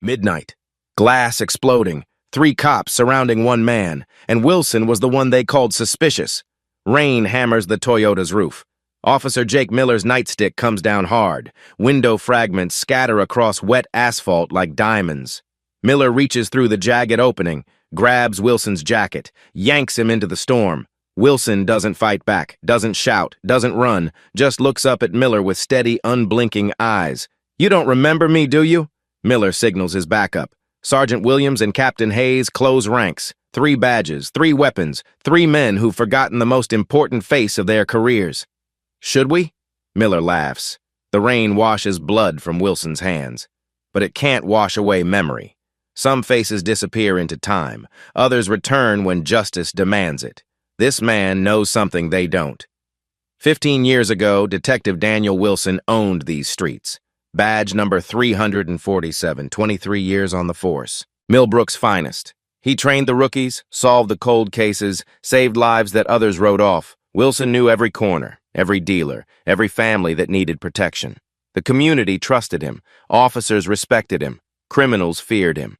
Midnight. Glass exploding. 3 cops surrounding one man, and Wilson was the one they called suspicious. Rain hammers the Toyota's roof. Officer Jake Miller's nightstick comes down hard. Window fragments scatter across wet asphalt like diamonds. Miller reaches through the jagged opening, grabs Wilson's jacket, yanks him into the storm. Wilson doesn't fight back, doesn't shout, doesn't run, just looks up at Miller with steady, unblinking eyes. "You don't remember me, do you?" Miller signals his backup. Sergeant Williams and Captain Hayes close ranks. 3 badges, 3 weapons, 3 men who've forgotten the most important face of their careers. "Should we?" Miller laughs. The rain washes blood from Wilson's hands. But it can't wash away memory. Some faces disappear into time. Others return when justice demands it. This man knows something they don't. 15 years ago, Detective Daniel Wilson owned these streets. Badge number 347, 23 years on the force. Millbrook's finest. He trained the rookies, solved the cold cases, saved lives that others wrote off. Wilson knew every corner, every dealer, every family that needed protection. The community trusted him. Officers respected him. Criminals feared him.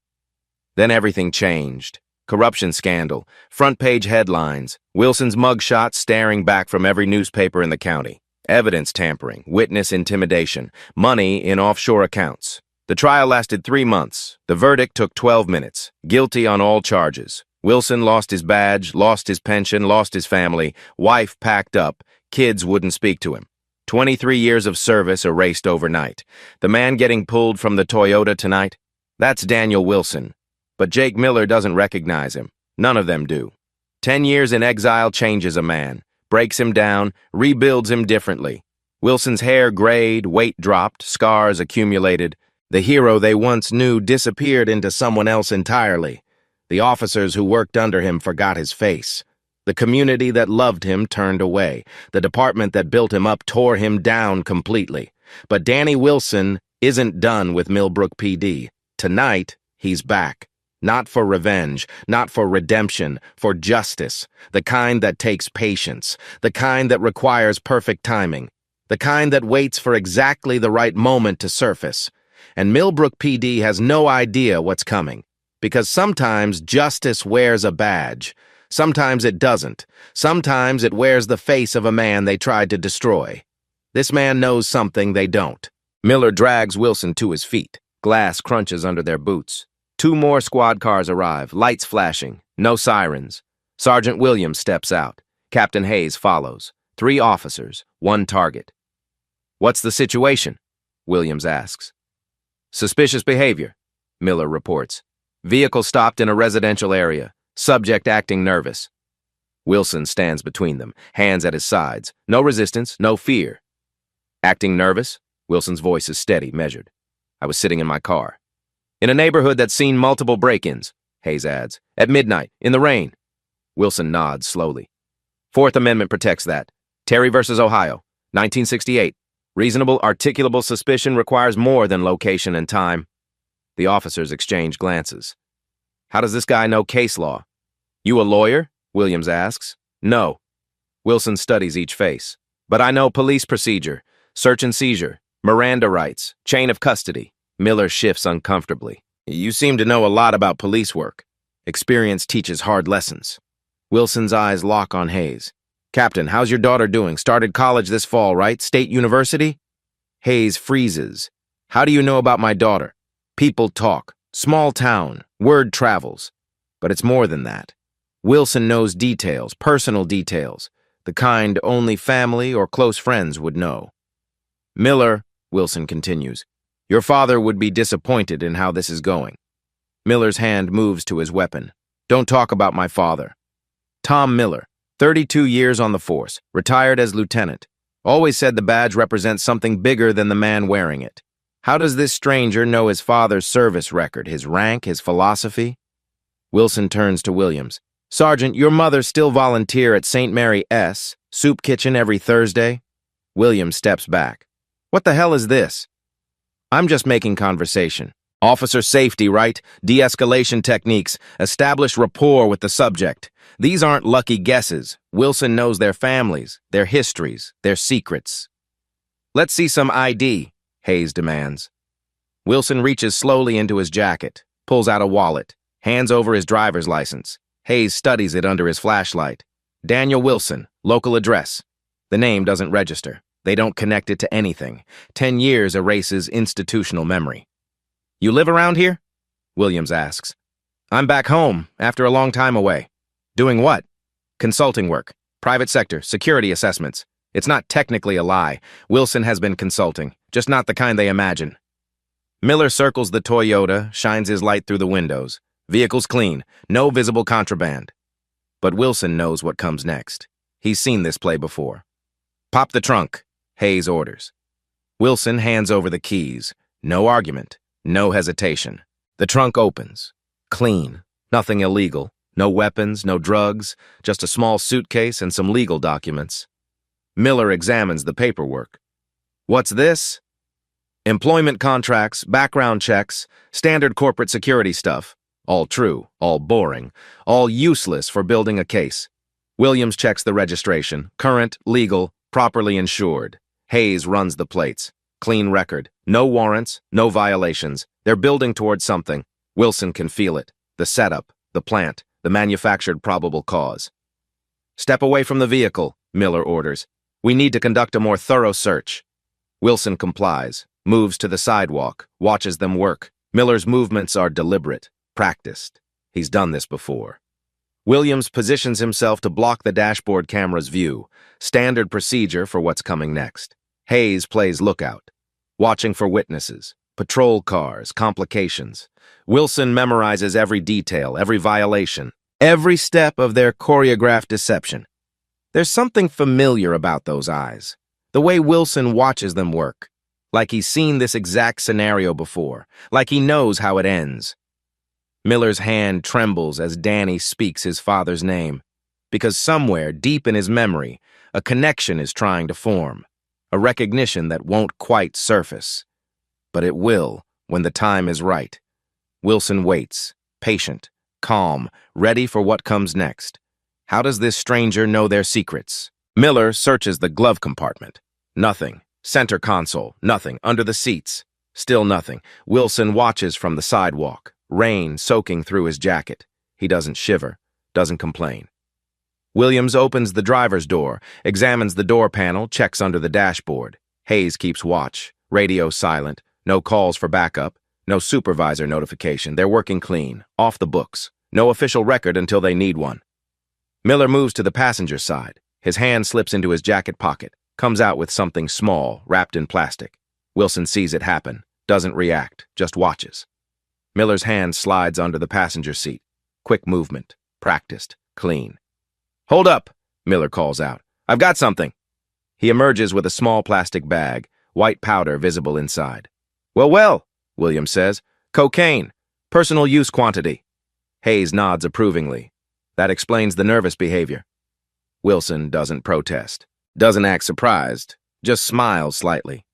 Then everything changed. Corruption scandal, front-page headlines, Wilson's mugshot staring back from every newspaper in the county. Evidence tampering, witness intimidation, money in offshore accounts. The trial lasted 3 months. The verdict took 12 minutes. Guilty on all charges. Wilson lost his badge, lost his pension, lost his family. Wife packed up. Kids wouldn't speak to him. 23 years of service erased overnight. The man getting pulled from the Toyota tonight? That's Daniel Wilson. But Jake Miller doesn't recognize him. None of them do. 10 years in exile changes a man. Breaks him down, rebuilds him differently. Wilson's hair grayed, weight dropped, scars accumulated. The hero they once knew disappeared into someone else entirely. The officers who worked under him forgot his face. The community that loved him turned away. The department that built him up tore him down completely. But Danny Wilson isn't done with Millbrook PD. Tonight, he's back. Not for revenge, not for redemption, for justice. The kind that takes patience. The kind that requires perfect timing. The kind that waits for exactly the right moment to surface. And Millbrook PD has no idea what's coming. Because sometimes justice wears a badge. Sometimes it doesn't. Sometimes it wears the face of a man they tried to destroy. This man knows something they don't. Miller drags Wilson to his feet. Glass crunches under their boots. 2 more squad cars arrive, lights flashing, no sirens. Sergeant Williams steps out. Captain Hayes follows. 3 officers, 1 target. "What's the situation?" Williams asks. "Suspicious behavior," Miller reports. "Vehicle stopped in a residential area. Subject acting nervous." Wilson stands between them, hands at his sides. No resistance, no fear. "Acting nervous?" Wilson's voice is steady, measured. "I was sitting in my car." "In a neighborhood that's seen multiple break-ins," Hayes adds. "At midnight, in the rain." Wilson nods slowly. "Fourth Amendment protects that. Terry versus Ohio, 1968. Reasonable, articulable suspicion requires more than location and time." The officers exchange glances. "How does this guy know case law?" "You a lawyer?" Williams asks. "No." Wilson studies each face. "But I know police procedure, search and seizure, Miranda rights, chain of custody." Miller shifts uncomfortably. "You seem to know a lot about police work. Experience teaches hard lessons." Wilson's eyes lock on Hayes. "Captain, how's your daughter doing? Started college this fall, right? State University?" Hayes freezes. "How do you know about my daughter?" "People talk. Small town. Word travels. But it's more than that. Wilson knows details, personal details, the kind only family or close friends would know." "Miller," Wilson continues, "your father would be disappointed in how this is going." Miller's hand moves to his weapon. "Don't talk about my father." Tom Miller, 32 years on the force, retired as lieutenant. Always said the badge represents something bigger than the man wearing it. How does this stranger know his father's service record, his rank, his philosophy? Wilson turns to Williams. "Sergeant, your mother still volunteer at St. Mary S. Soup Kitchen every Thursday?" Williams steps back. "What the hell is this?" "I'm just making conversation. Officer safety, right? De-escalation techniques. Establish rapport with the subject. These aren't lucky guesses. Wilson knows their families, their histories, their secrets." "Let's see some ID," Hayes demands. Wilson reaches slowly into his jacket, pulls out a wallet, hands over his driver's license. Hayes studies it under his flashlight. Daniel Wilson, local address. The name doesn't register. They don't connect it to anything. 10 years erases institutional memory. You live around here? Williams asks. I'm back home, after a long time away. Doing what? Consulting work. Private sector, security assessments. It's not technically a lie. Wilson has been consulting, just not the kind they imagine. Miller circles the Toyota, shines his light through the windows. Vehicle's clean, no visible contraband. But Wilson knows what comes next. He's seen this play before. Pop the trunk, Hayes orders. Wilson hands over the keys. No argument, no hesitation. The trunk opens. Clean, nothing illegal. No weapons, no drugs, just a small suitcase and some legal documents. Miller examines the paperwork. What's this? Employment contracts, background checks, standard corporate security stuff. All true, all boring, all useless for building a case. Williams checks the registration, current, legal, properly insured. Hayes runs the plates. Clean record, no warrants, no violations. They're building towards something. Wilson can feel it. The setup, the plant, the manufactured probable cause. Step away from the vehicle, Miller orders. We need to conduct a more thorough search. Wilson complies, moves to the sidewalk, watches them work. Miller's movements are deliberate, practiced. He's done this before. Williams positions himself to block the dashboard camera's view, standard procedure for what's coming next. Hayes plays lookout, watching for witnesses, patrol cars, complications. Wilson memorizes every detail, every violation, every step of their choreographed deception. There's something familiar about those eyes, the way Wilson watches them work, like he's seen this exact scenario before, like he knows how it ends. Miller's hand trembles as Danny speaks his father's name, because somewhere deep in his memory, a connection is trying to form, a recognition that won't quite surface. But it will when the time is right. Wilson waits, patient, calm, ready for what comes next. How does this stranger know their secrets? Miller searches the glove compartment. Nothing. Center console. Nothing. Under the seats. Still nothing. Wilson watches from the sidewalk. Rain soaking through his jacket. He doesn't shiver. Doesn't complain. Williams opens the driver's door, examines the door panel, checks under the dashboard. Hayes keeps watch. Radio silent. No calls for backup. No supervisor notification. They're working clean. Off the books. No official record until they need one. Miller moves to the passenger side. His hand slips into his jacket pocket. Comes out with something small, wrapped in plastic. Wilson sees it happen. Doesn't react. Just watches. Miller's hand slides under the passenger seat. Quick movement. Practiced. Clean. Hold up, Miller calls out. I've got something. He emerges with a small plastic bag, white powder visible inside. Well, Williams says. Cocaine. Personal use quantity. Hayes nods approvingly. That explains the nervous behavior. Wilson doesn't protest. Doesn't act surprised. Just smiles slightly.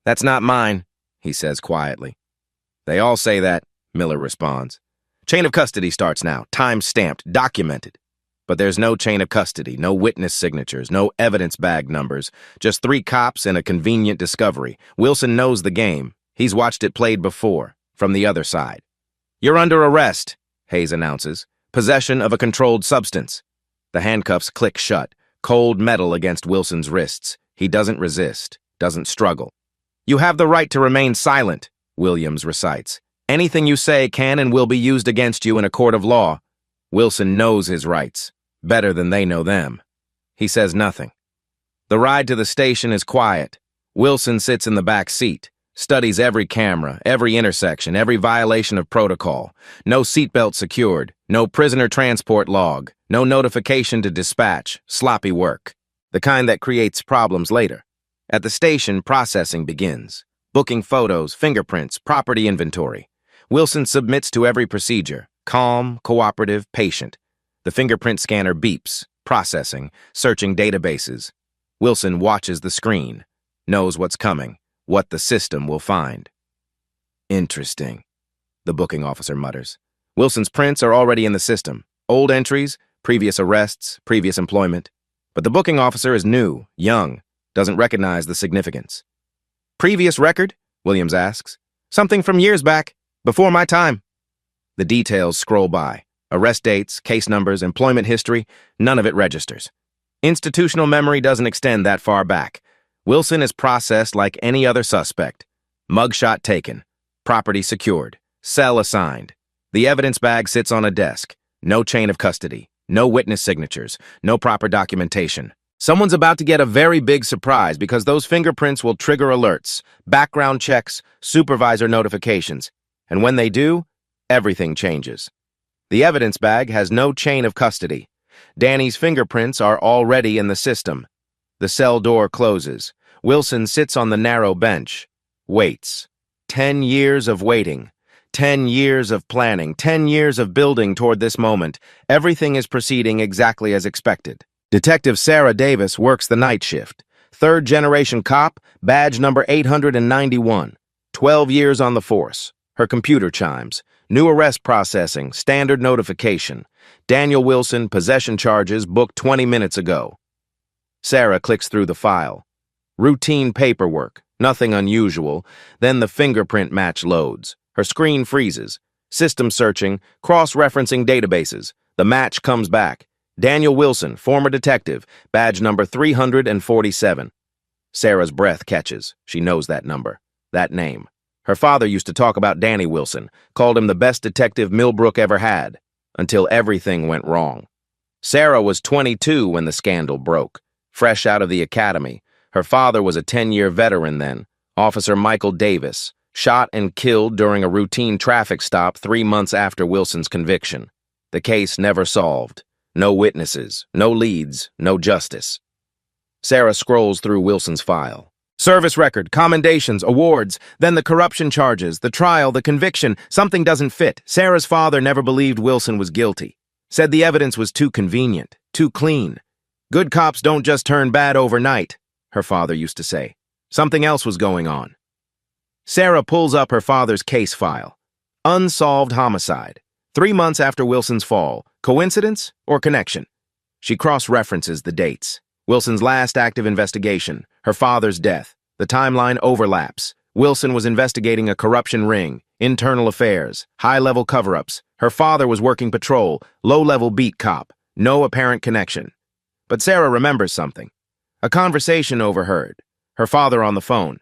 That's not mine, he says quietly. They all say that, Miller responds. Chain of custody starts now. Time-stamped. Documented. But there's no chain of custody, no witness signatures, no evidence bag numbers, just 3 cops and a convenient discovery. Wilson knows the game. He's watched it played before, from the other side. You're under arrest, Hayes announces. Possession of a controlled substance. The handcuffs click shut, cold metal against Wilson's wrists. He doesn't resist, doesn't struggle. You have the right to remain silent, Williams recites. Anything you say can and will be used against you in a court of law. Wilson knows his rights, better than they know them. He says nothing. The ride to the station is quiet. Wilson sits in the back seat, studies every camera, every intersection, every violation of protocol. No seatbelt secured, no prisoner transport log, no notification to dispatch, sloppy work. The kind that creates problems later. At the station, processing begins. Booking photos, fingerprints, property inventory. Wilson submits to every procedure. Calm, cooperative, patient. The fingerprint scanner beeps, processing, searching databases. Wilson watches the screen, knows what's coming, what the system will find. Interesting, the booking officer mutters. Wilson's prints are already in the system. Old entries, previous arrests, previous employment. But the booking officer is new, young, doesn't recognize the significance. Previous record? Williams asks. Something from years back, before my time. The details scroll by. Arrest dates, case numbers, employment history, none of it registers. Institutional memory doesn't extend that far back. Wilson is processed like any other suspect. Mugshot taken. Property secured. Cell assigned. The evidence bag sits on a desk. No chain of custody. No witness signatures. No proper documentation. Someone's about to get a very big surprise because those fingerprints will trigger alerts, background checks, supervisor notifications. And when they do, everything changes. The evidence bag has no chain of custody. Danny's fingerprints are already in the system. The cell door closes. Wilson sits on the narrow bench. Waits. 10 years of waiting. 10 years of planning. 10 years of building toward this moment. Everything is proceeding exactly as expected. Detective Sarah Davis works the night shift. Third-generation cop, badge number 891. 12 years on the force. Her computer chimes. New arrest processing, standard notification. Daniel Wilson, possession charges, booked 20 minutes ago. Sarah clicks through the file. Routine paperwork, nothing unusual. Then the fingerprint match loads. Her screen freezes. System searching, cross-referencing databases. The match comes back. Daniel Wilson, former detective, badge number 347. Sarah's breath catches. She knows that number, that name. Her father used to talk about Danny Wilson, called him the best detective Millbrook ever had, until everything went wrong. Sarah was 22 when the scandal broke, fresh out of the academy. Her father was a 10-year veteran then, Officer Michael Davis, shot and killed during a routine traffic stop 3 months after Wilson's conviction. The case never solved. No witnesses, no leads, no justice. Sarah scrolls through Wilson's file. Service record, commendations, awards, then the corruption charges, the trial, the conviction. Something doesn't fit. Sarah's father never believed Wilson was guilty. Said the evidence was too convenient, too clean. Good cops don't just turn bad overnight, her father used to say. Something else was going on. Sarah pulls up her father's case file. Unsolved homicide. 3 months after Wilson's fall. Coincidence or connection? She cross-references the dates. Wilson's last active investigation, her father's death. The timeline overlaps. Wilson was investigating a corruption ring, internal affairs, high-level cover-ups. Her father was working patrol, low-level beat cop. No apparent connection. But Sarah remembers something. A conversation overheard. Her father on the phone.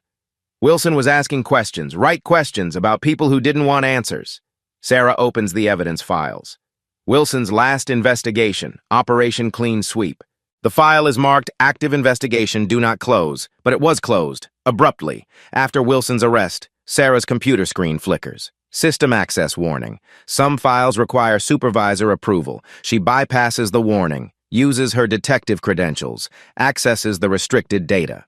Wilson was asking questions, right questions about people who didn't want answers. Sarah opens the evidence files. Wilson's last investigation, Operation Clean Sweep. The file is marked Active Investigation, Do Not Close, but it was closed, abruptly. After Wilson's arrest, Sarah's computer screen flickers. System access warning. Some files require supervisor approval. She bypasses the warning, uses her detective credentials, accesses the restricted data.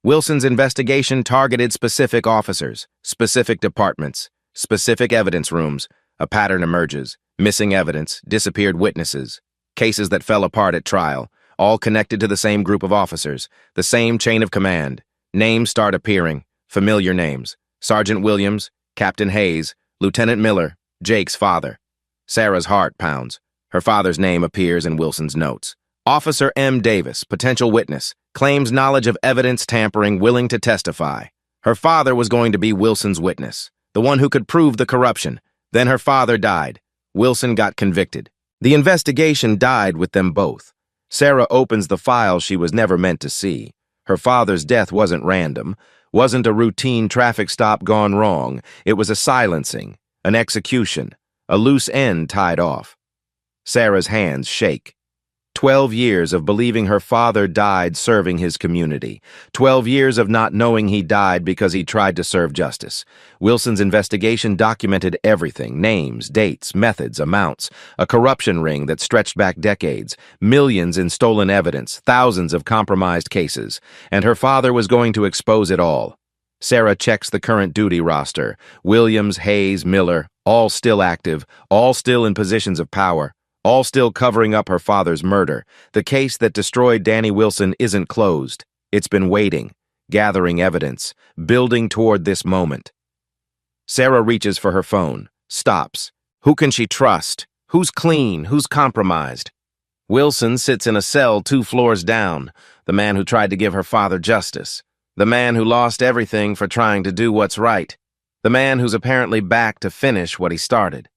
Wilson's investigation targeted specific officers, specific departments, specific evidence rooms. A pattern emerges. Missing evidence, disappeared witnesses, cases that fell apart at trial, all connected to the same group of officers, the same chain of command. Names start appearing, familiar names. Sergeant Williams, Captain Hayes, Lieutenant Miller, Jake's father. Sarah's heart pounds. Her father's name appears in Wilson's notes. Officer M. Davis, potential witness, claims knowledge of evidence tampering, willing to testify. Her father was going to be Wilson's witness, the one who could prove the corruption. Then her father died. Wilson got convicted. The investigation died with them both. Sarah opens the file she was never meant to see. Her father's death wasn't random, wasn't a routine traffic stop gone wrong. It was a silencing, an execution, a loose end tied off. Sarah's hands shake. 12 years of believing her father died serving his community. 12 years of not knowing he died because he tried to serve justice. Wilson's investigation documented everything: names, dates, methods, amounts. A corruption ring that stretched back decades. Millions in stolen evidence. Thousands of compromised cases. And her father was going to expose it all. Sarah checks the current duty roster. Williams, Hayes, Miller, all still active, all still in positions of power. All still covering up her father's murder. The case that destroyed Danny Wilson isn't closed. It's been waiting, gathering evidence, building toward this moment. Sarah reaches for her phone, stops. Who can she trust? Who's clean? Who's compromised? Wilson sits in a cell 2 floors down, the man who tried to give her father justice, the man who lost everything for trying to do what's right. The man who's apparently back to finish what he started.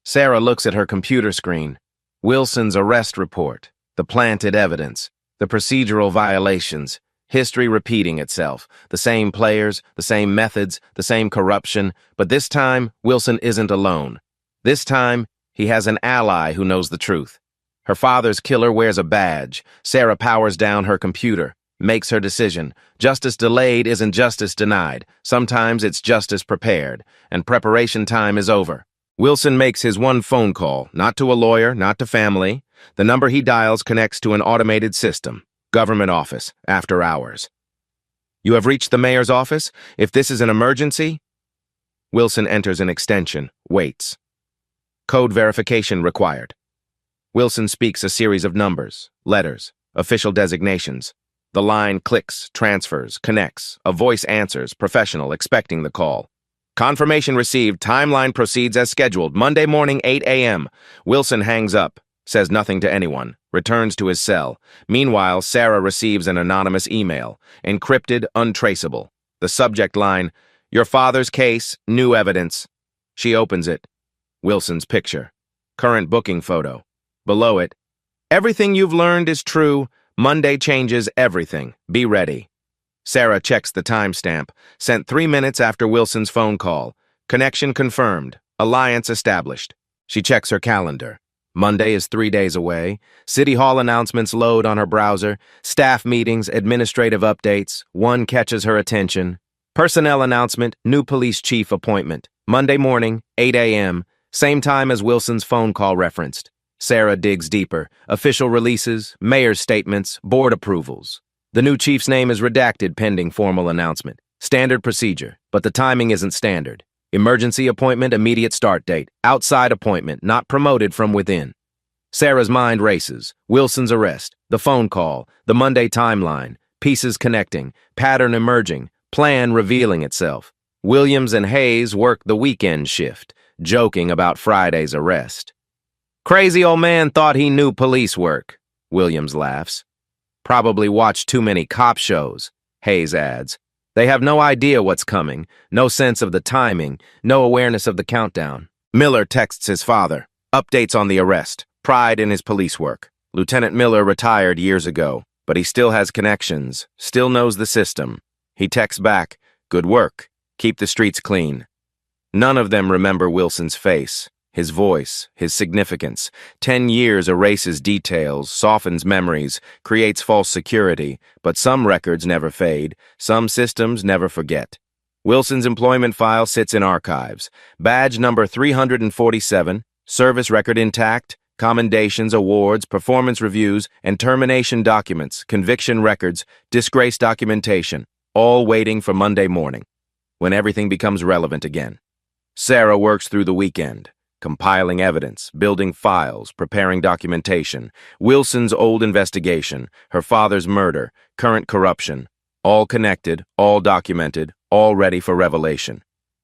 Sarah looks at her computer screen. Wilson's arrest report, the planted evidence, the procedural violations, history repeating itself, the same players, the same methods, the same corruption, but this time, Wilson isn't alone. This time, he has an ally who knows the truth. Her father's killer wears a badge. Sarah powers down her computer, makes her decision. Justice delayed isn't justice denied. Sometimes it's justice prepared, and preparation time is over. Wilson makes his one phone call, not to a lawyer, not to family. The number he dials connects to an automated system. Government office, after hours. You have reached the mayor's office? If this is an emergency? Wilson enters an extension, waits. Code verification required. Wilson speaks a series of numbers, letters, official designations. The line clicks, transfers, connects. A voice answers, professional, expecting the call. Confirmation received. Timeline proceeds as scheduled. Monday morning, 8 a.m. Wilson hangs up, says nothing to anyone, returns to his cell. Meanwhile, Sarah receives an anonymous email, encrypted, untraceable. The subject line, "Your father's case, new evidence." She opens it. Wilson's picture. Current booking photo. Below it, "Everything you've learned is true. Monday changes everything. Be ready." Sarah checks the timestamp, sent 3 minutes after Wilson's phone call. Connection confirmed. Alliance established. She checks her calendar. Monday is 3 days away. City Hall announcements load on her browser. Staff meetings, administrative updates. One catches her attention. Personnel announcement, new police chief appointment. Monday morning, 8 a.m., same time as Wilson's phone call referenced. Sarah digs deeper. Official releases, mayor's statements, board approvals. The new chief's name is redacted pending formal announcement. Standard procedure, but the timing isn't standard. Emergency appointment, immediate start date. Outside appointment, not promoted from within. Sarah's mind races. Wilson's arrest, the phone call, the Monday timeline, pieces connecting, pattern emerging, plan revealing itself. Williams and Hayes work the weekend shift, joking about Friday's arrest. "Crazy old man thought he knew police work," Williams laughs. "Probably watched too many cop shows," Hayes adds. They have no idea what's coming, no sense of the timing, no awareness of the countdown. Miller texts his father, updates on the arrest, pride in his police work. Lieutenant Miller retired years ago, but he still has connections, still knows the system. He texts back, "Good work. Keep the streets clean." None of them remember Wilson's face, his voice, his significance. 10 years erases details, softens memories, creates false security, but some records never fade, some systems never forget. Wilson's employment file sits in archives. Badge number 347, service record intact, commendations, awards, performance reviews, and termination documents, conviction records, disgrace documentation, all waiting for Monday morning, when everything becomes relevant again. Sarah works through the weekend, compiling evidence, building files, preparing documentation. Wilson's old investigation, her father's murder, current corruption, all connected, all documented, all ready for revelation.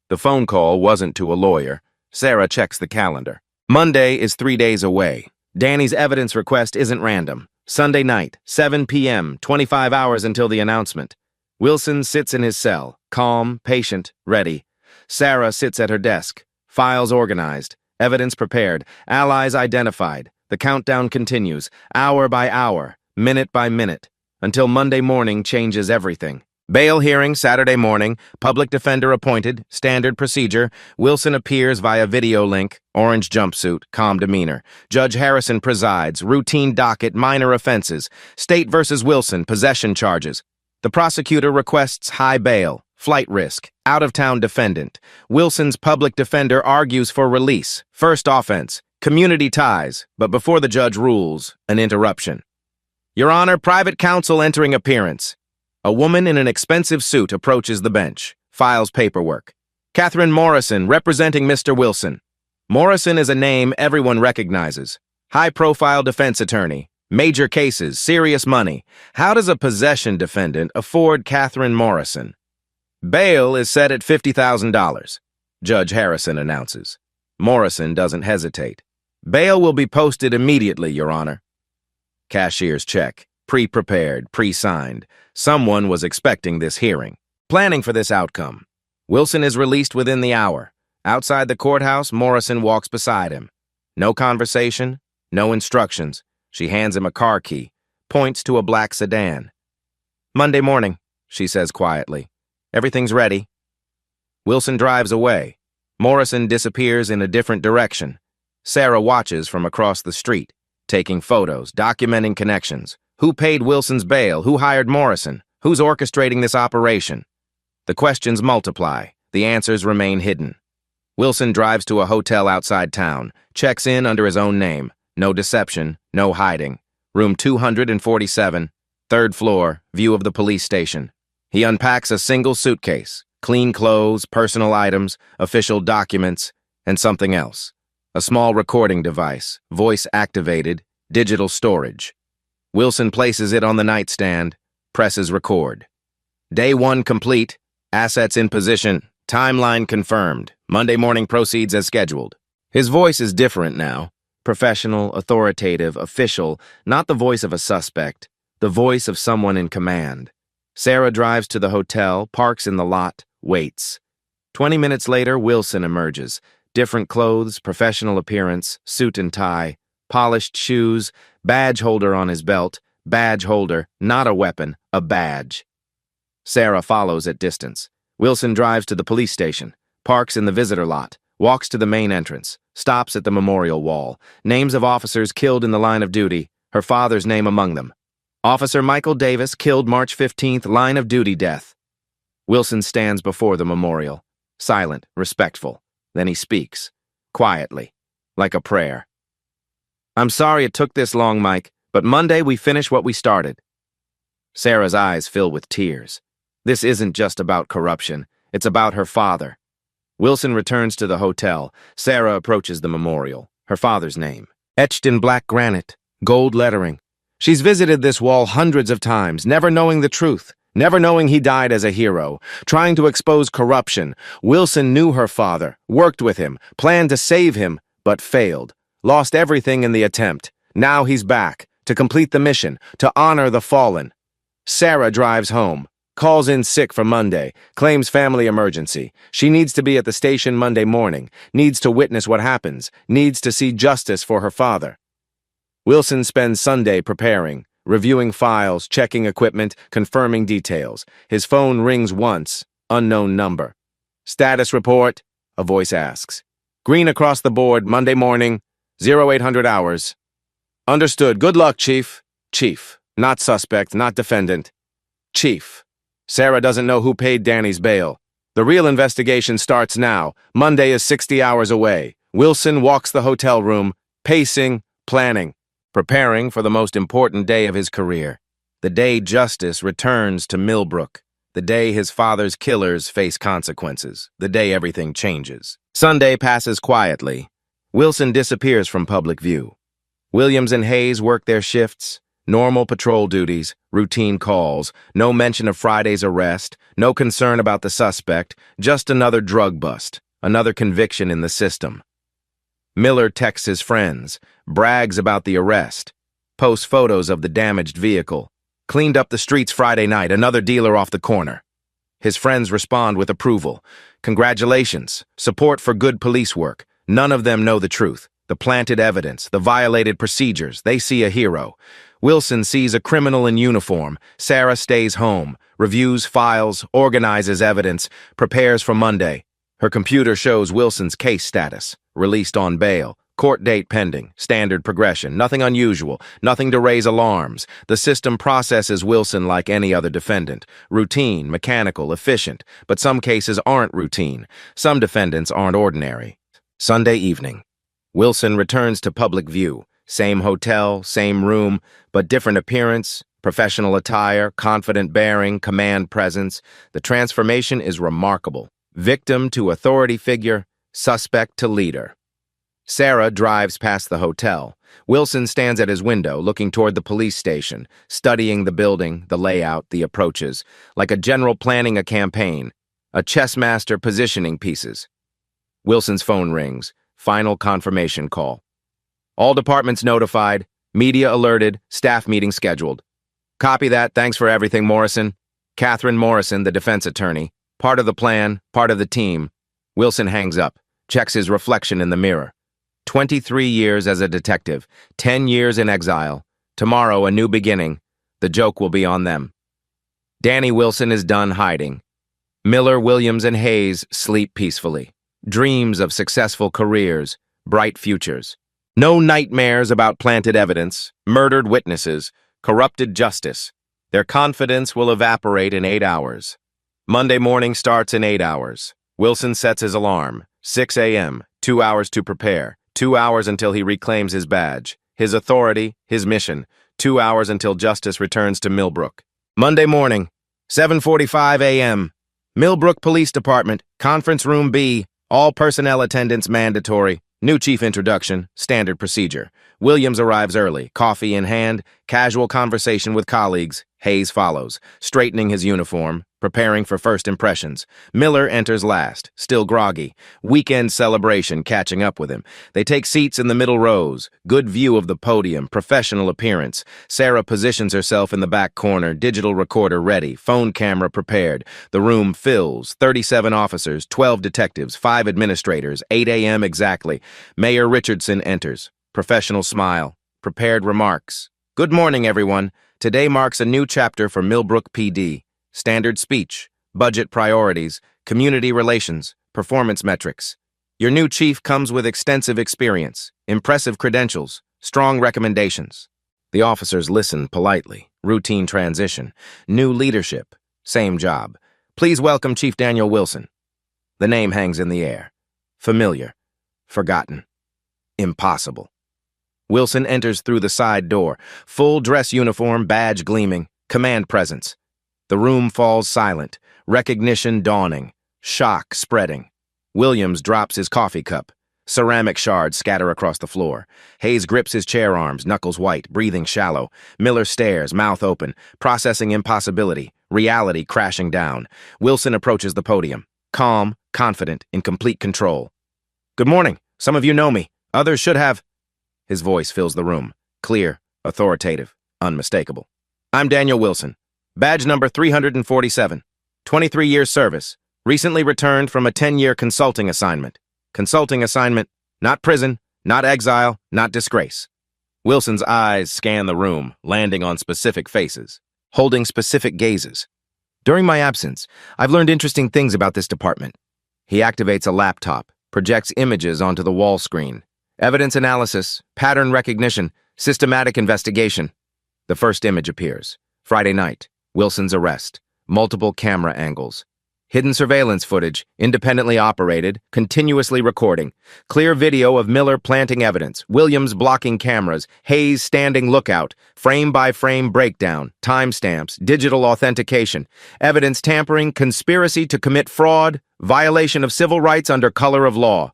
The phone call wasn't to a lawyer. Sarah checks the calendar. Monday is 3 days away. Danny's evidence request isn't random. Sunday night, 7 p.m., 25 hours until the announcement. Wilson sits in his cell, calm, patient, ready. Sarah sits at her desk, files organized, evidence prepared, allies identified. The countdown continues, hour by hour, minute by minute, until Monday morning changes everything. Bail hearing Saturday morning, public defender appointed, standard procedure. Wilson appears via video link, orange jumpsuit, calm demeanor. Judge Harrison presides, routine docket, minor offenses. State versus Wilson, possession charges. The prosecutor requests high bail, flight risk, out-of-town defendant. Wilson's public defender argues for release. First offense, community ties, but before the judge rules, an interruption. Your Honor, private counsel entering appearance. A woman in an expensive suit approaches the bench, files paperwork. Catherine Morrison, representing Mr. Wilson. Morrison is a name everyone recognizes. High-profile defense attorney. Major cases, serious money. How does a possession defendant afford Catherine Morrison? Bail is set at $50,000, Judge Harrison announces. Morrison doesn't hesitate. Bail will be posted immediately, Your Honor. Cashier's check, pre-prepared, pre-signed. Someone was expecting this hearing, planning for this outcome. Wilson is released within the hour. Outside the courthouse, Morrison walks beside him. No conversation, no instructions. She hands him a car key, points to a black sedan. "Monday morning," she says quietly. "Everything's ready." Wilson drives away. Morrison disappears in a different direction. Sarah watches from across the street, taking photos, documenting connections. Who paid Wilson's bail? Who hired Morrison? Who's orchestrating this operation? The questions multiply. The answers remain hidden. Wilson drives to a hotel outside town, checks in under his own name. No deception, no hiding. Room 247, third floor, view of the police station. He unpacks a single suitcase, clean clothes, personal items, official documents, and something else. A small recording device, voice-activated, digital storage. Wilson places it on the nightstand, presses record. Day 1 complete, assets in position, timeline confirmed. Monday morning proceeds as scheduled. His voice is different now. Professional, authoritative, official, not the voice of a suspect, the voice of someone in command. Sarah drives to the hotel, parks in the lot, waits. 20 minutes later, Wilson emerges. Different clothes, professional appearance, suit and tie, polished shoes, badge holder on his belt, badge holder, not a weapon, a badge. Sarah follows at distance. Wilson drives to the police station, parks in the visitor lot, walks to the main entrance, stops at the memorial wall. Names of officers killed in the line of duty, her father's name among them. Officer Michael Davis, killed March 15th, line of duty death. Wilson stands before the memorial, silent, respectful. Then he speaks, quietly, like a prayer. "I'm sorry it took this long, Mike, but Monday we finish what we started." Sarah's eyes fill with tears. This isn't just about corruption, it's about her father. Wilson returns to the hotel. Sarah approaches the memorial, her father's name, etched in black granite, gold lettering. She's visited this wall hundreds of times, never knowing the truth, never knowing he died as a hero, trying to expose corruption. Wilson knew her father, worked with him, planned to save him, but failed. Lost everything in the attempt. Now he's back, to complete the mission, to honor the fallen. Sarah drives home, calls in sick for Monday, claims family emergency. She needs to be at the station Monday morning, needs to witness what happens, needs to see justice for her father. Wilson spends Sunday preparing, reviewing files, checking equipment, confirming details. His phone rings once, unknown number. "Status report," a voice asks. "Green across the board, Monday morning, 0800 hours. "Understood. Good luck, Chief." Chief, not suspect, not defendant. Chief. Sarah doesn't know who paid Danny's bail. The real investigation starts now. Monday is 60 hours away. Wilson walks the hotel room, pacing, planning, preparing for the most important day of his career. The day justice returns to Millbrook. The day his father's killers face consequences. The day everything changes. Sunday passes quietly. Wilson disappears from public view. Williams and Hayes work their shifts. Normal patrol duties, routine calls, no mention of Friday's arrest, no concern about the suspect, just another drug bust, another conviction in the system. Miller texts his friends, brags about the arrest, posts photos of the damaged vehicle. Cleaned up the streets Friday night, another dealer off the corner. His friends respond with approval. Congratulations, support for good police work. None of them know the truth, the planted evidence, the violated procedures. They see a hero. Wilson sees a criminal in uniform. Sarah stays home, reviews files, organizes evidence, prepares for Monday. Her computer shows Wilson's case status, released on bail, court date pending, standard progression, nothing unusual, nothing to raise alarms. The system processes Wilson like any other defendant. Routine, mechanical, efficient, but some cases aren't routine. Some defendants aren't ordinary. Sunday evening. Wilson returns to public view. Same hotel, same room, but different appearance, professional attire, confident bearing, command presence. The transformation is remarkable. Victim to authority figure, suspect to leader. Sarah drives past the hotel. Wilson stands at his window, looking toward the police station, studying the building, the layout, the approaches, like a general planning a campaign, a chess master positioning pieces. Wilson's phone rings. Final confirmation call. All departments notified, media alerted, staff meeting scheduled. Copy that, thanks for everything, Morrison. Catherine Morrison, the defense attorney. Part of the plan, part of the team. Wilson hangs up, checks his reflection in the mirror. 23 years as a detective, 10 years in exile. Tomorrow, a new beginning. The joke will be on them. Danny Wilson is done hiding. Miller, Williams, and Hayes sleep peacefully. Dreams of successful careers, bright futures. No nightmares about planted evidence, murdered witnesses, corrupted justice. Their confidence will evaporate in 8 hours. Monday morning starts in 8 hours. Wilson sets his alarm. 6 a.m., 2 hours to prepare. 2 hours until he reclaims his badge, his authority, his mission. 2 hours until justice returns to Millbrook. Monday morning, 7:45 a.m. Millbrook Police Department, Conference Room B, all personnel attendance mandatory. New chief introduction, standard procedure. Williams arrives early, coffee in hand, casual conversation with colleagues. Hayes follows, straightening his uniform, preparing for first impressions. Miller enters last, still groggy. Weekend celebration catching up with him. They take seats in the middle rows. Good view of the podium, professional appearance. Sarah positions herself in the back corner, digital recorder ready, phone camera prepared. The room fills, 37 officers, 12 detectives, 5 administrators, 8 a.m. exactly. Mayor Richardson enters. Professional smile, prepared remarks. Good morning, everyone. Today marks a new chapter for Millbrook PD. Standard speech, budget priorities, community relations, performance metrics. Your new chief comes with extensive experience, impressive credentials, strong recommendations. The officers listen politely. Routine transition. New leadership. Same job. Please welcome Chief Daniel Wilson. The name hangs in the air. Familiar. Forgotten. Impossible. Wilson enters through the side door, full dress uniform, badge gleaming, command presence. The room falls silent, recognition dawning, shock spreading. Williams drops his coffee cup. Ceramic shards scatter across the floor. Hayes grips his chair arms, knuckles white, breathing shallow. Miller stares, mouth open, processing impossibility, reality crashing down. Wilson approaches the podium, calm, confident, in complete control. Good morning. Some of you know me. Others should have. His voice fills the room, clear, authoritative, unmistakable. I'm Daniel Wilson, badge number 347, 23 years service, recently returned from a 10-year consulting assignment. Consulting assignment, not prison, not exile, not disgrace. Wilson's eyes scan the room, landing on specific faces, holding specific gazes. During my absence, I've learned interesting things about this department. He activates a laptop, projects images onto the wall screen. Evidence analysis, pattern recognition, systematic investigation. The first image appears. Friday night, Wilson's arrest. Multiple camera angles. Hidden surveillance footage, independently operated, continuously recording. Clear video of Miller planting evidence, Williams blocking cameras, Hayes standing lookout, frame-by-frame breakdown, timestamps, digital authentication, evidence tampering, conspiracy to commit fraud, violation of civil rights under color of law.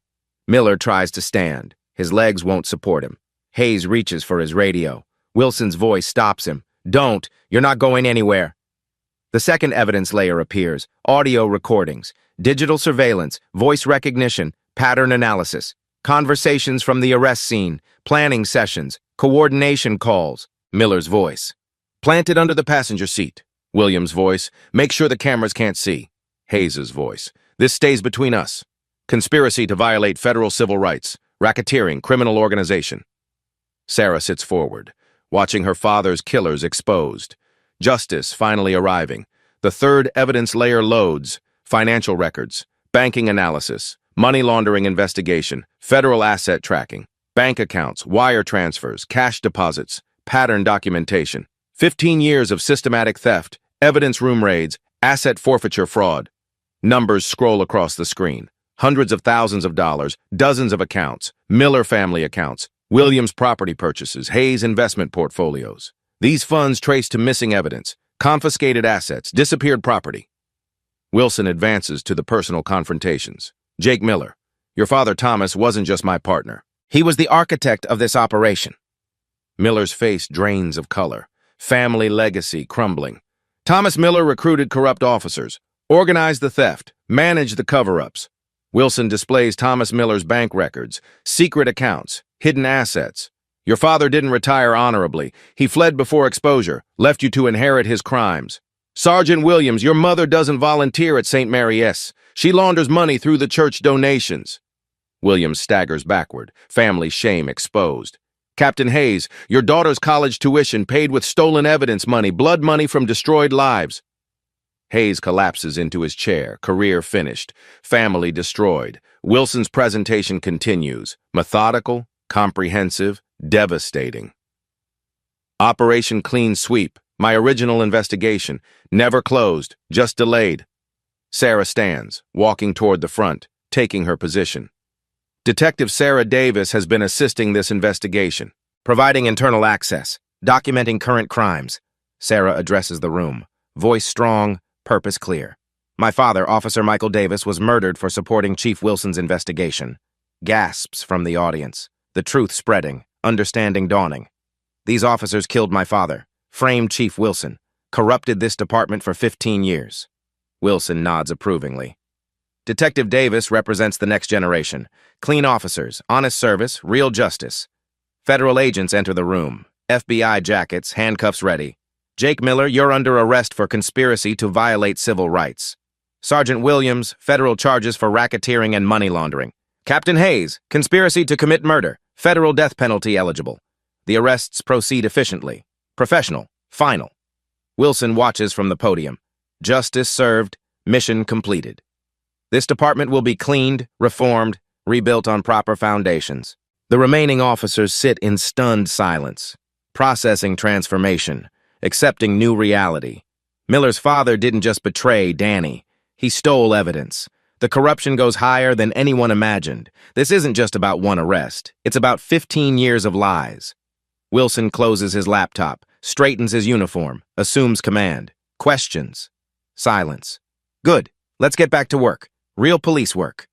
Miller tries to stand. His legs won't support him. Hayes reaches for his radio. Wilson's voice stops him. Don't. You're not going anywhere. The second evidence layer appears. Audio recordings, digital surveillance, voice recognition, pattern analysis, conversations from the arrest scene, planning sessions, coordination calls. Miller's voice. Planted under the passenger seat. Williams' voice. Make sure the cameras can't see. Hayes' voice. This stays between us. Conspiracy to violate federal civil rights. Racketeering, criminal organization. Sarah sits forward, watching her father's killers exposed. Justice finally arriving. The third evidence layer loads. Financial records, banking analysis, money laundering investigation, federal asset tracking, bank accounts, wire transfers, cash deposits, pattern documentation. 15 years of systematic theft, evidence room raids, asset forfeiture fraud. Numbers scroll across the screen. Hundreds of thousands of dollars, dozens of accounts, Miller family accounts, Williams property purchases, Hayes investment portfolios. These funds trace to missing evidence, confiscated assets, disappeared property. Wilson advances to the personal confrontations. Jake Miller, your father Thomas wasn't just my partner. He was the architect of this operation. Miller's face drains of color. Family legacy crumbling. Thomas Miller recruited corrupt officers, organized the theft, managed the cover-ups. Wilson displays Thomas Miller's bank records, secret accounts, hidden assets. Your father didn't retire honorably. He fled before exposure, left you to inherit his crimes. Sergeant Williams, your mother doesn't volunteer at St. Mary S. She launders money through the church donations. Williams staggers backward, family shame exposed. Captain Hayes, your daughter's college tuition paid with stolen evidence money, blood money from destroyed lives. Hayes collapses into his chair, career finished, family destroyed. Wilson's presentation continues, methodical, comprehensive, devastating. Operation Clean Sweep, my original investigation, never closed, just delayed. Sarah stands, walking toward the front, taking her position. Detective Sarah Davis has been assisting this investigation, providing internal access, documenting current crimes. Sarah addresses the room, voice strong, purpose clear. My father, Officer Michael Davis, was murdered for supporting Chief Wilson's investigation. Gasps from the audience, the truth spreading, understanding dawning. These officers killed my father, framed Chief Wilson, corrupted this department for 15 years. Wilson nods approvingly. Detective Davis represents the next generation. Clean officers, honest service, real justice. Federal agents enter the room. FBI jackets, handcuffs ready. Jake Miller, you're under arrest for conspiracy to violate civil rights. Sergeant Williams, federal charges for racketeering and money laundering. Captain Hayes, conspiracy to commit murder, federal death penalty eligible. The arrests proceed efficiently. Professional, final. Wilson watches from the podium. Justice served, mission completed. This department will be cleaned, reformed, rebuilt on proper foundations. The remaining officers sit in stunned silence, processing transformation, accepting new reality. Miller's father didn't just betray Danny. He stole evidence. The corruption goes higher than anyone imagined. This isn't just about one arrest. It's about 15 years of lies. Wilson closes his laptop, straightens his uniform, assumes command. Questions. Silence. Good. Let's get back to work. Real police work.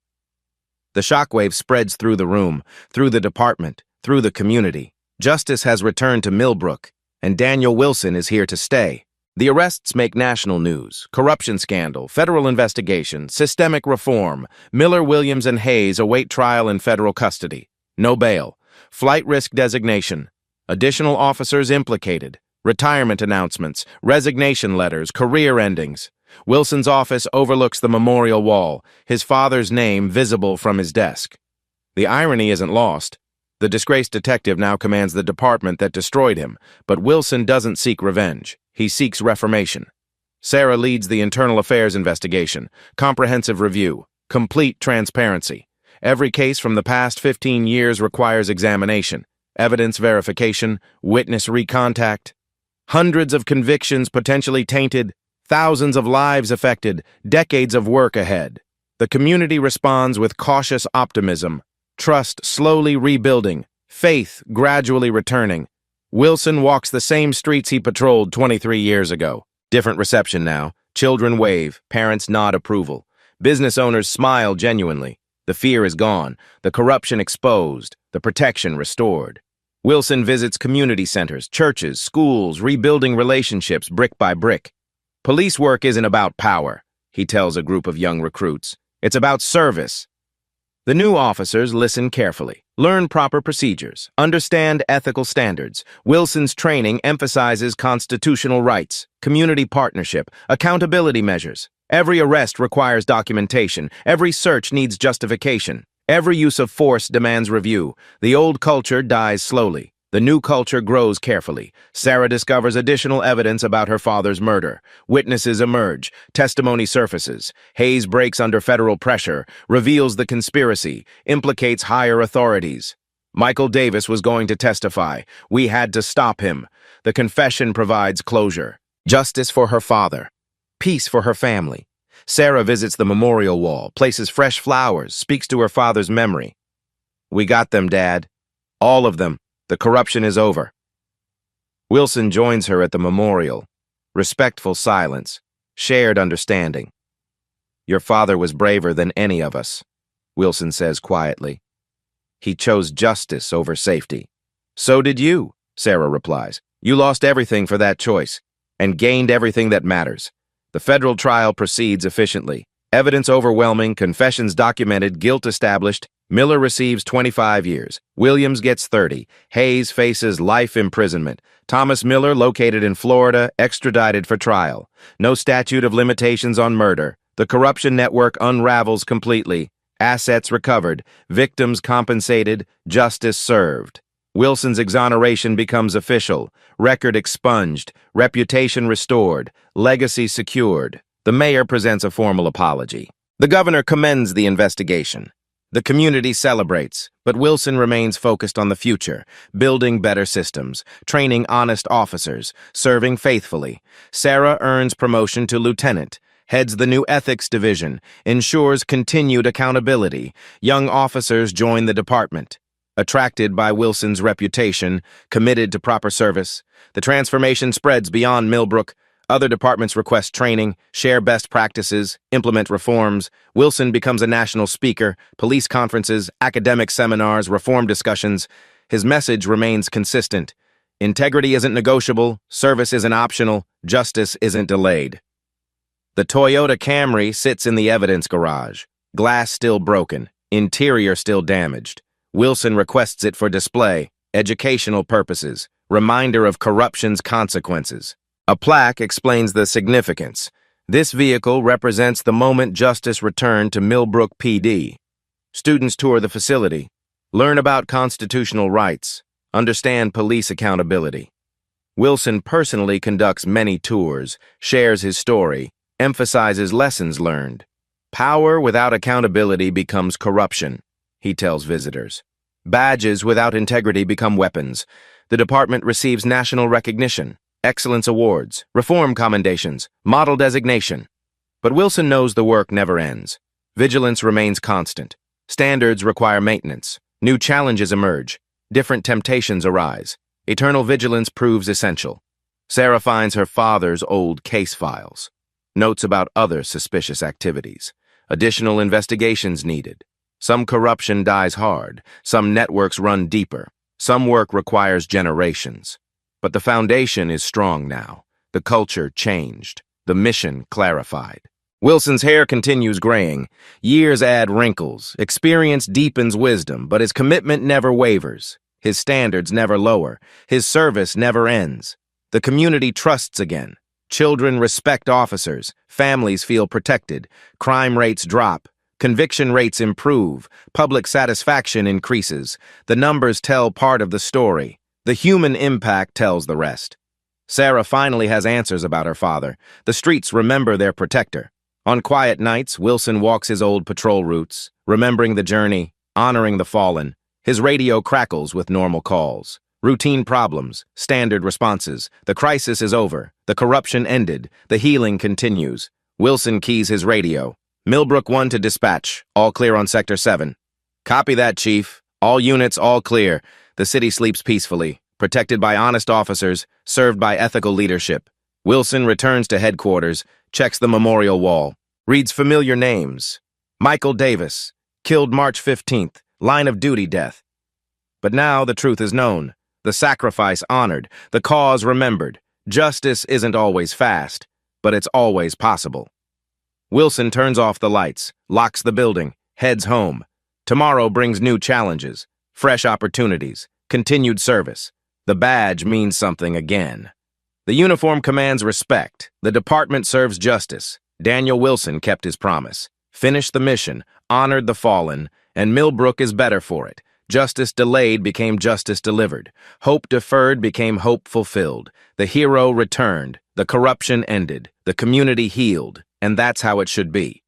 The shockwave spreads through the room, through the department, through the community. Justice has returned to Millbrook, and Daniel Wilson is here to stay. The arrests make national news. Corruption scandal, federal investigation, systemic reform. Miller, Williams, and Hayes await trial in federal custody. No bail. Flight risk designation. Additional officers implicated. Retirement announcements, resignation letters, career endings. Wilson's office overlooks the memorial wall, his father's name visible from his desk. The irony isn't lost. The disgraced detective now commands the department that destroyed him, but Wilson doesn't seek revenge. He seeks reformation. Sarah leads the internal affairs investigation, comprehensive review, complete transparency. Every case from the past 15 years requires examination, evidence verification, witness recontact. Hundreds of convictions potentially tainted, thousands of lives affected, decades of work ahead. The community responds with cautious optimism, trust slowly rebuilding, faith gradually returning. Wilson walks the same streets he patrolled 23 years ago. Different reception now. Children wave, parents nod approval. Business owners smile genuinely. The fear is gone, the corruption exposed, the protection restored. Wilson visits community centers, churches, schools, rebuilding relationships brick by brick. Police work isn't about power, he tells a group of young recruits. It's about service. The new officers listen carefully, learn proper procedures, understand ethical standards. Wilson's training emphasizes constitutional rights, community partnership, accountability measures. Every arrest requires documentation. Every search needs justification. Every use of force demands review. The old culture dies slowly. The new culture grows carefully. Sarah discovers additional evidence about her father's murder. Witnesses emerge. Testimony surfaces. Hayes breaks under federal pressure, reveals the conspiracy, implicates higher authorities. Michael Davis was going to testify. We had to stop him. The confession provides closure. Justice for her father. Peace for her family. Sarah visits the memorial wall, places fresh flowers, speaks to her father's memory. We got them, Dad. All of them. The corruption is over. Wilson joins her at the memorial. Respectful silence. Shared understanding. Your father was braver than any of us, Wilson says quietly. He chose justice over safety. So did you, Sarah replies. You lost everything for that choice, and gained everything that matters. The federal trial proceeds efficiently. Evidence overwhelming, confessions documented, guilt established. Miller receives 25 years. Williams gets 30. Hayes faces life imprisonment. Thomas Miller, located in Florida, extradited for trial. No statute of limitations on murder. The corruption network unravels completely. Assets recovered. Victims compensated. Justice served. Wilson's exoneration becomes official. Record expunged. Reputation restored. Legacy secured. The mayor presents a formal apology. The governor commends the investigation. The community celebrates, but Wilson remains focused on the future, building better systems, training honest officers, serving faithfully. Sarah earns promotion to lieutenant, heads the new ethics division, ensures continued accountability. Young officers join the department. Attracted by Wilson's reputation, committed to proper service, the transformation spreads beyond Millbrook. Other departments request training, share best practices, implement reforms. Wilson becomes a national speaker, police conferences, academic seminars, reform discussions. His message remains consistent. Integrity isn't negotiable, service isn't optional, justice isn't delayed. The Toyota Camry sits in the evidence garage. Glass still broken, interior still damaged. Wilson requests it for display, educational purposes, reminder of corruption's consequences. A plaque explains the significance. This vehicle represents the moment justice returned to Millbrook PD. Students tour the facility, learn about constitutional rights, understand police accountability. Wilson personally conducts many tours, shares his story, emphasizes lessons learned. Power without accountability becomes corruption, he tells visitors. Badges without integrity become weapons. The department receives national recognition. Excellence awards, reform commendations, model designation. But Wilson knows the work never ends. Vigilance remains constant. Standards require maintenance. New challenges emerge. Different temptations arise. Eternal vigilance proves essential. Sarah finds her father's old case files. Notes about other suspicious activities. Additional investigations needed. Some corruption dies hard. Some networks run deeper. Some work requires generations. But the foundation is strong now. The culture changed. The mission clarified. Wilson's hair continues graying. Years add wrinkles. Experience deepens wisdom, but his commitment never wavers. His standards never lower. His service never ends. The community trusts again. Children respect officers. Families feel protected. Crime rates drop. Conviction rates improve. Public satisfaction increases. The numbers tell part of the story. The human impact tells the rest. Sarah finally has answers about her father. The streets remember their protector. On quiet nights, Wilson walks his old patrol routes, remembering the journey, honoring the fallen. His radio crackles with normal calls. Routine problems, standard responses. The crisis is over. The corruption ended. The healing continues. Wilson keys his radio. Millbrook 1 to dispatch. All clear on Sector 7. Copy that, Chief. All units, all clear. The city sleeps peacefully, protected by honest officers, served by ethical leadership. Wilson returns to headquarters, checks the memorial wall, reads familiar names. Michael Davis, killed March 15th, line of duty death. But now the truth is known, the sacrifice honored, the cause remembered. Justice isn't always fast, but it's always possible. Wilson turns off the lights, locks the building, heads home. Tomorrow brings new challenges. Fresh opportunities, continued service. The badge means something again. The uniform commands respect. The department serves justice. Daniel Wilson kept his promise, finished the mission, honored the fallen, and Millbrook is better for it. Justice delayed became justice delivered. Hope deferred became hope fulfilled. The hero returned. The corruption ended. The community healed. And that's how it should be.